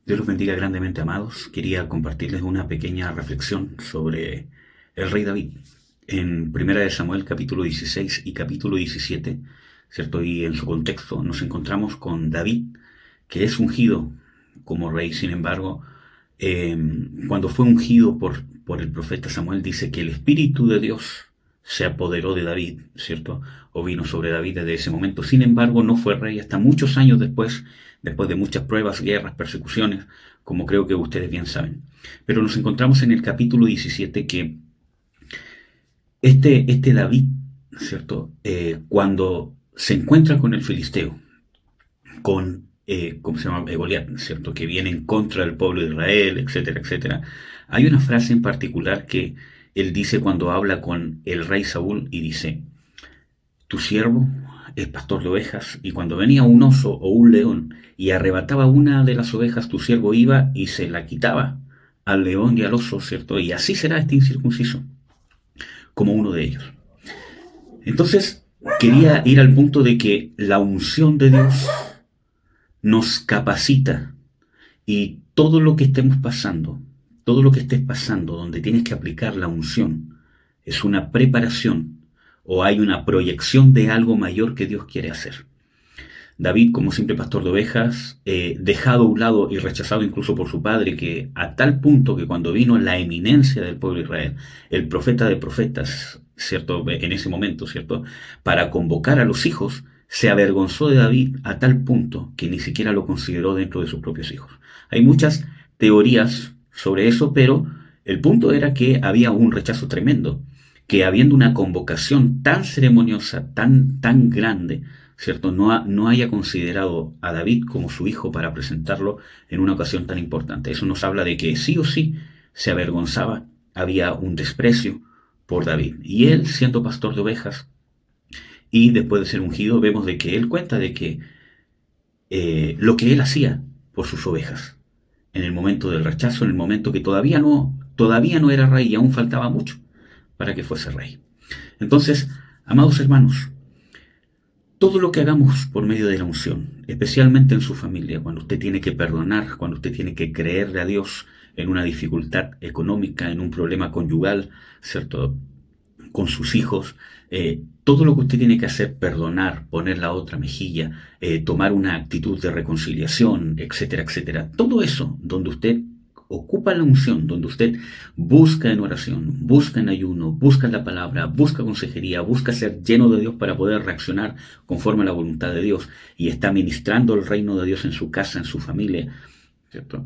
Dios los bendiga grandemente, amados. Quería compartirles una pequeña reflexión sobre el rey David. En Primera de Samuel, capítulo 16 y capítulo 17, ¿cierto? Y en su contexto nos encontramos con David, que es ungido como rey. Sin embargo, eh, cuando fue ungido por el profeta Samuel, dice que el Espíritu de Dios se apoderó de David, ¿cierto? O vino sobre David desde ese momento. Sin embargo, no fue rey hasta muchos años después de muchas pruebas, guerras, persecuciones, como creo que ustedes bien saben. Pero nos encontramos en el capítulo 17 que este David, ¿cierto? Cuando se encuentra con el filisteo, ¿cómo se llama? Goliat, ¿cierto? Que viene en contra del pueblo de Israel, etcétera, etcétera. Hay una frase en particular que él dice cuando habla con el rey Saúl y dice: tu siervo es pastor de ovejas, y cuando venía un oso o un león y arrebataba una de las ovejas, tu siervo iba y se la quitaba al león y al oso, ¿cierto? Y así será este incircunciso, como uno de ellos. Entonces, quería ir al punto de que la unción de Dios nos capacita, y todo lo que estemos pasando, todo lo que estés pasando, donde tienes que aplicar la unción, es una preparación o hay una proyección de algo mayor que Dios quiere hacer. David, como simple pastor de ovejas, dejado a un lado y rechazado incluso por su padre, que a tal punto que cuando vino la eminencia del pueblo de Israel, el profeta de profetas, ¿cierto? En ese momento, ¿cierto? Para convocar a los hijos, se avergonzó de David a tal punto que ni siquiera lo consideró dentro de sus propios hijos. Hay muchas teorías sobre eso, pero el punto era que había un rechazo tremendo, que habiendo una convocación tan ceremoniosa, tan grande, ¿cierto? No haya considerado a David como su hijo para presentarlo en una ocasión tan importante. Eso nos habla de que sí o sí se avergonzaba, había un desprecio por David. Y él, siendo pastor de ovejas, y después de ser ungido, vemos de que él cuenta de que lo que él hacía por sus ovejas, en el momento del rechazo, en el momento que todavía no era rey y aún faltaba mucho para que fuese rey. Entonces, amados hermanos, todo lo que hagamos por medio de la unción, especialmente en su familia, cuando usted tiene que perdonar, cuando usted tiene que creerle a Dios en una dificultad económica, en un problema conyugal, ¿cierto? Con sus hijos, todo lo que usted tiene que hacer, perdonar, poner la otra mejilla, tomar una actitud de reconciliación, etcétera, etcétera. Todo eso, donde usted ocupa la unción, donde usted busca en oración, busca en ayuno, busca en la palabra, busca consejería, busca ser lleno de Dios para poder reaccionar conforme a la voluntad de Dios, y está ministrando el reino de Dios en su casa, en su familia, ¿cierto?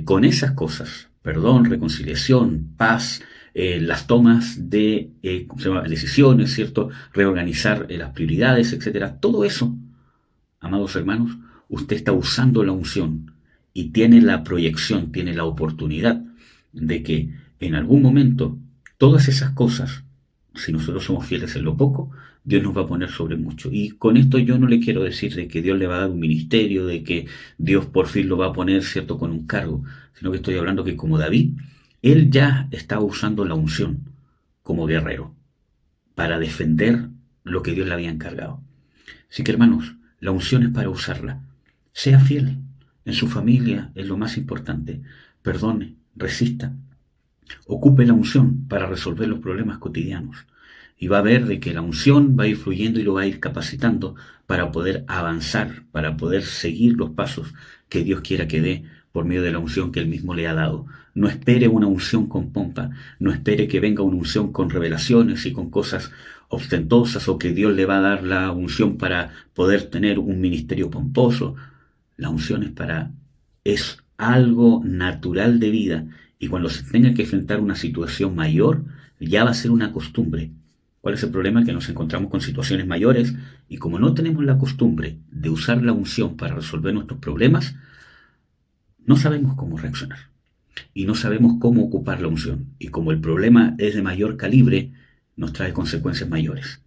Con esas cosas, perdón, reconciliación, paz, las tomas de ¿cómo se llama? Decisiones, ¿cierto? Reorganizar las prioridades, etcétera. Todo eso, amados hermanos, usted está usando la unción y tiene la proyección, tiene la oportunidad de que en algún momento todas esas cosas, si nosotros somos fieles en lo poco, Dios nos va a poner sobre mucho. Y con esto yo no le quiero decir de que Dios le va a dar un ministerio, de que Dios por fin lo va a poner, ¿cierto?, con un cargo, sino que estoy hablando que como David, él ya estaba usando la unción como guerrero para defender lo que Dios le había encargado. Así que, hermanos, la unción es para usarla. Sea fiel en su familia, es lo más importante. Perdone, resista. Ocupe la unción para resolver los problemas cotidianos. Y va a ver de que la unción va a ir fluyendo y lo va a ir capacitando para poder avanzar, para poder seguir los pasos que Dios quiera que dé por medio de la unción que Él mismo le ha dado. No espere una unción con pompa, no espere que venga una unción con revelaciones y con cosas ostentosas, o que Dios le va a dar la unción para poder tener un ministerio pomposo. La unción es algo natural de vida, y cuando se tenga que enfrentar una situación mayor, ya va a ser una costumbre. ¿Cuál es el problema? Que nos encontramos con situaciones mayores, y como no tenemos la costumbre de usar la unción para resolver nuestros problemas, no sabemos cómo reaccionar y no sabemos cómo ocupar la unción. Y como el problema es de mayor calibre, nos trae consecuencias mayores.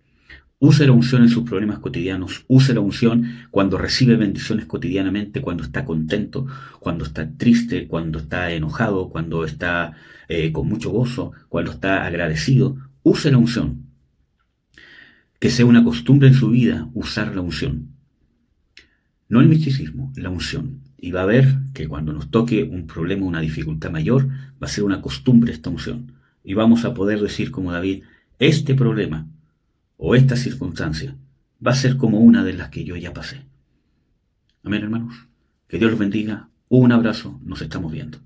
Use la unción en sus problemas cotidianos, use la unción cuando recibe bendiciones cotidianamente, cuando está contento, cuando está triste, cuando está enojado, cuando está con mucho gozo, cuando está agradecido. Use la unción. Que sea una costumbre en su vida usar la unción. No el misticismo, la unción. Y va a ver que cuando nos toque un problema, una dificultad mayor, va a ser una costumbre esta unción. Y vamos a poder decir como David, este problema o esta circunstancia va a ser como una de las que yo ya pasé. Amén, hermanos. Que Dios los bendiga. Un abrazo. Nos estamos viendo.